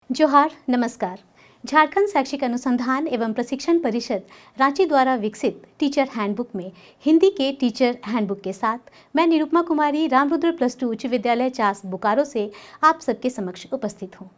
जोहार, नमस्कार। झारखंड शैक्षिक अनुसंधान एवं प्रशिक्षण परिषद रांची द्वारा विकसित टीचर हैंडबुक में हिंदी के टीचर हैंडबुक के साथ मैं निरुपमा कुमारी रामरुद्र +2 उच्च विद्यालय चास बोकारो से आप सबके समक्ष उपस्थित हूँ।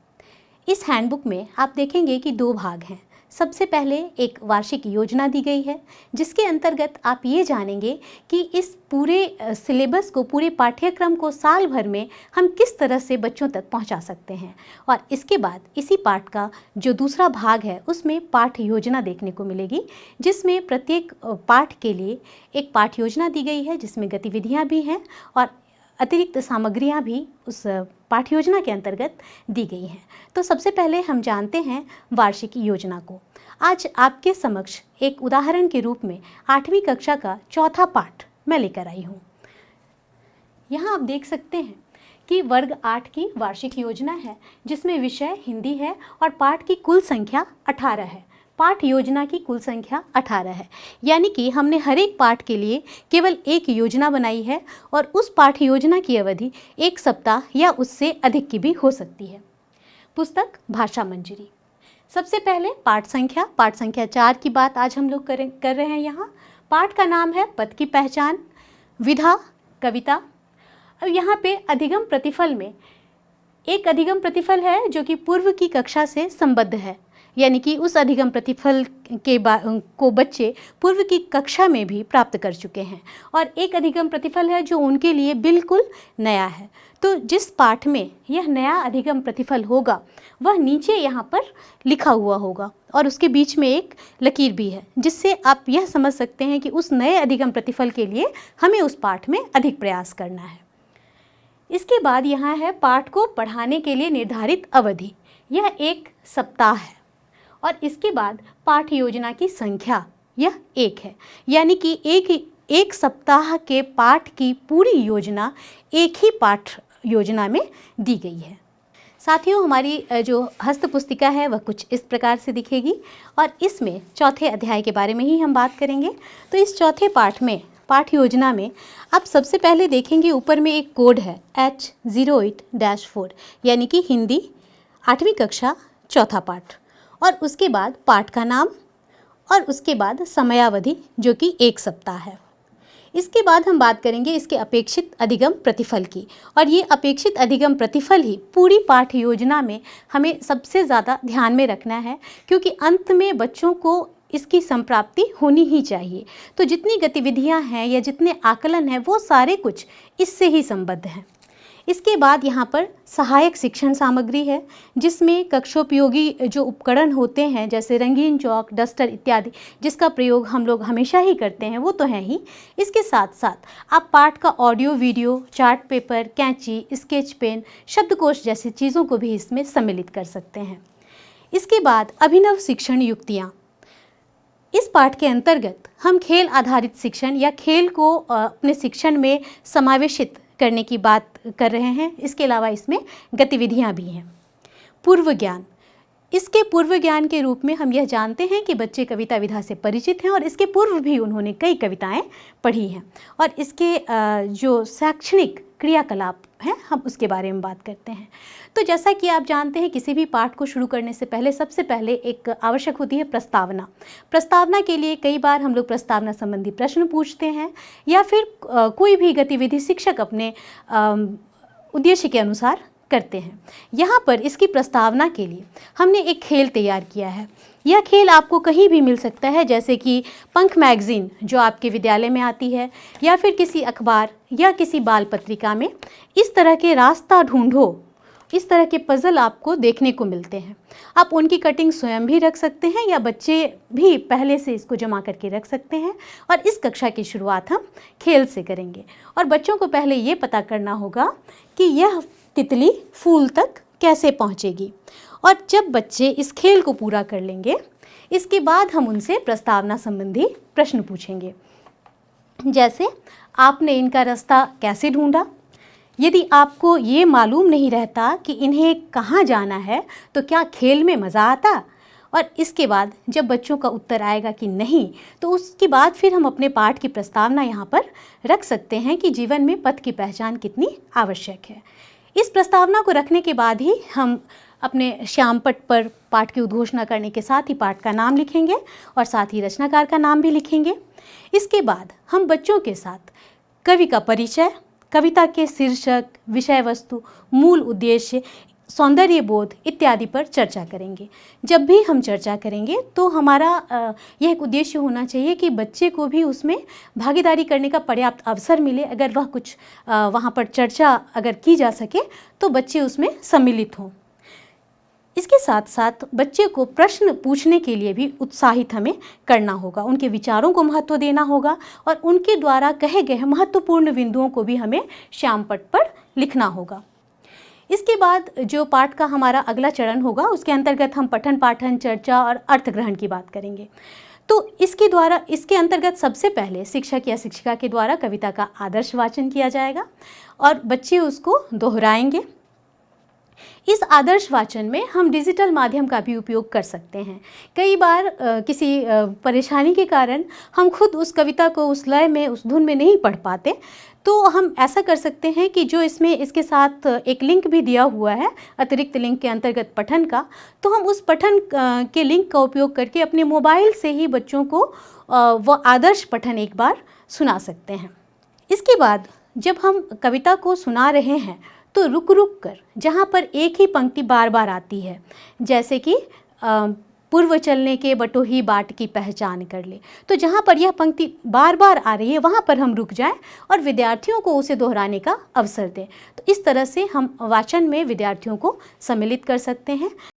इस हैंडबुक में आप देखेंगे कि 2 भाग हैं। सबसे पहले एक वार्षिक योजना दी गई है, जिसके अंतर्गत आप ये जानेंगे कि इस पूरे सिलेबस को, पूरे पाठ्यक्रम को साल भर में हम किस तरह से बच्चों तक पहुंचा सकते हैं। और इसके बाद इसी पाठ का जो दूसरा भाग है उसमें पाठ योजना देखने को मिलेगी, जिसमें प्रत्येक पाठ के लिए एक पाठ योजना दी गई है, जिसमें गतिविधियां भी हैं और अतिरिक्त सामग्रियां भी उस पाठ योजना के अंतर्गत दी गई हैं। तो सबसे पहले हम जानते हैं वार्षिक योजना को। आज आपके समक्ष एक उदाहरण के रूप में 8वीं कक्षा का चौथा पाठ मैं लेकर आई हूँ। यहाँ आप देख सकते हैं कि वर्ग 8 की वार्षिक योजना है, जिसमें विषय हिंदी है और पाठ की कुल संख्या 18 है। पाठ योजना की कुल संख्या 18 है, यानी कि हमने हर एक पाठ के लिए केवल एक योजना बनाई है और उस पाठ योजना की अवधि 1 सप्ताह या उससे अधिक की भी हो सकती है। पुस्तक भाषा मंजरी। सबसे पहले पाठ संख्या 4 की बात आज हम लोग कर रहे हैं। यहाँ पाठ का नाम है पद की पहचान, विधा कविता। अब यहाँ पे अधिगम प्रतिफल में एक अधिगम प्रतिफल है जो कि पूर्व की कक्षा से संबद्ध है, यानी कि उस अधिगम प्रतिफल को बच्चे पूर्व की कक्षा में भी प्राप्त कर चुके हैं, और एक अधिगम प्रतिफल है जो उनके लिए बिल्कुल नया है। तो जिस पाठ में यह नया अधिगम प्रतिफल होगा वह नीचे यहाँ पर लिखा हुआ होगा और उसके बीच में एक लकीर भी है, जिससे आप यह समझ सकते हैं कि उस नए अधिगम प्रतिफल के लिए हमें उस पाठ में अधिक प्रयास करना है। इसके बाद यहाँ है पाठ को पढ़ाने के लिए निर्धारित अवधि, यह 1 सप्ताह है। और इसके बाद पाठ योजना की संख्या यह 1 है, यानी कि एक सप्ताह के पाठ की पूरी योजना एक ही पाठ योजना में दी गई है। साथियों, हमारी जो हस्त पुस्तिका है वह कुछ इस प्रकार से दिखेगी और इसमें चौथे अध्याय के बारे में ही हम बात करेंगे। तो इस चौथे पाठ में, पाठ योजना में आप सबसे पहले देखेंगे ऊपर में एक कोड है H08-4, यानी कि हिंदी 8वीं कक्षा चौथा पाठ, और उसके बाद पाठ का नाम और उसके बाद समयावधि जो कि 1 सप्ताह है। इसके बाद हम बात करेंगे इसके अपेक्षित अधिगम प्रतिफल की, और ये अपेक्षित अधिगम प्रतिफल ही पूरी पाठ योजना में हमें सबसे ज़्यादा ध्यान में रखना है, क्योंकि अंत में बच्चों को इसकी संप्राप्ति होनी ही चाहिए। तो जितनी गतिविधियां हैं या जितने आकलन हैं वो सारे कुछ इससे ही संबद्ध हैं। इसके बाद यहाँ पर सहायक शिक्षण सामग्री है, जिसमें कक्षोपयोगी जो उपकरण होते हैं जैसे रंगीन चौक, डस्टर इत्यादि, जिसका प्रयोग हम लोग हमेशा ही करते हैं, वो तो है ही। इसके साथ साथ आप पाठ का ऑडियो वीडियो, चार्ट पेपर, कैंची, स्केच पेन, शब्दकोश जैसी चीज़ों को भी इसमें सम्मिलित कर सकते हैं। इसके बाद अभिनव शिक्षण युक्तियाँ। इस पाठ के अंतर्गत हम खेल आधारित शिक्षण या खेल को अपने शिक्षण में समावेशित करने की बात कर रहे हैं। इसके अलावा इसमें गतिविधियां भी हैं। पूर्व ज्ञान। इसके पूर्व ज्ञान के रूप में हम यह जानते हैं कि बच्चे कविता विधा से परिचित हैं और इसके पूर्व भी उन्होंने कई कविताएं पढ़ी हैं, और इसके जो शैक्षणिक क्रियाकलाप हैं हम उसके बारे में बात करते हैं। तो जैसा कि आप जानते हैं, किसी भी पाठ को शुरू करने से पहले सबसे पहले एक आवश्यक होती है प्रस्तावना। प्रस्तावना के लिए कई बार हम लोग प्रस्तावना संबंधी प्रश्न पूछते हैं, या फिर कोई भी गतिविधि शिक्षक अपने उद्देश्य के अनुसार करते हैं। यहाँ पर इसकी प्रस्तावना के लिए हमने एक खेल तैयार किया है। यह खेल आपको कहीं भी मिल सकता है, जैसे कि पंख मैगज़ीन जो आपके विद्यालय में आती है, या फिर किसी अखबार या किसी बाल पत्रिका में इस तरह के रास्ता ढूंढो, इस तरह के पज़ल आपको देखने को मिलते हैं। आप उनकी कटिंग स्वयं भी रख सकते हैं या बच्चे भी पहले से इसको जमा करके रख सकते हैं। और इस कक्षा की शुरुआत हम खेल से करेंगे, और बच्चों को पहले ये पता करना होगा कि यह तितली फूल तक कैसे पहुँचेगी। और जब बच्चे इस खेल को पूरा कर लेंगे, इसके बाद हम उनसे प्रस्तावना संबंधी प्रश्न पूछेंगे, जैसे आपने इनका रास्ता कैसे ढूंढा। यदि आपको ये मालूम नहीं रहता कि इन्हें कहाँ जाना है तो क्या खेल में मज़ा आता। और इसके बाद जब बच्चों का उत्तर आएगा कि नहीं, तो उसके बाद फिर हम अपने पाठ की प्रस्तावना यहाँ पर रख सकते हैं कि जीवन में पथ की पहचान कितनी आवश्यक है। इस प्रस्तावना को रखने के बाद ही हम अपने श्यामपट्ट पर पाठ की उद्घोषणा करने के साथ ही पाठ का नाम लिखेंगे और साथ ही रचनाकार का नाम भी लिखेंगे। इसके बाद हम बच्चों के साथ कवि का परिचय, कविता के शीर्षक, विषय वस्तु, मूल उद्देश्य, सौंदर्य बोध इत्यादि पर चर्चा करेंगे। जब भी हम चर्चा करेंगे तो हमारा यह एक उद्देश्य होना चाहिए कि बच्चे को भी उसमें भागीदारी करने का पर्याप्त अवसर मिले। अगर वह कुछ वहाँ पर चर्चा अगर की जा सके तो बच्चे उसमें सम्मिलित हों। इसके साथ साथ बच्चे को प्रश्न पूछने के लिए भी उत्साहित हमें करना होगा, उनके विचारों को महत्व देना होगा और उनके द्वारा कहे गए महत्वपूर्ण बिंदुओं को भी हमें श्यामपट्ट पर लिखना होगा। इसके बाद जो पाठ का हमारा अगला चरण होगा उसके अंतर्गत हम पठन पाठन, चर्चा और अर्थ ग्रहण की बात करेंगे। तो इसके अंतर्गत सबसे पहले शिक्षक या शिक्षिका के द्वारा कविता का आदर्श वाचन किया जाएगा और बच्चे उसको दोहराएंगे। इस आदर्श वाचन में हम डिजिटल माध्यम का भी उपयोग कर सकते हैं। कई बार किसी परेशानी के कारण हम खुद उस कविता को उस लय में, उस धुन में नहीं पढ़ पाते, तो हम ऐसा कर सकते हैं कि जो इसके साथ एक लिंक भी दिया हुआ है अतिरिक्त लिंक के अंतर्गत पठन का, तो हम उस पठन के लिंक का उपयोग करके अपने मोबाइल से ही बच्चों को वह आदर्श पठन एक बार सुना सकते हैं। इसके बाद जब हम कविता को सुना रहे हैं तो रुक रुक कर, जहाँ पर एक ही पंक्ति बार बार आती है, जैसे कि पूर्व चलने के बटोही बाट की पहचान कर ले, तो जहाँ पर यह पंक्ति बार बार आ रही है वहाँ पर हम रुक जाएं और विद्यार्थियों को उसे दोहराने का अवसर दें। तो इस तरह से हम वाचन में विद्यार्थियों को सम्मिलित कर सकते हैं।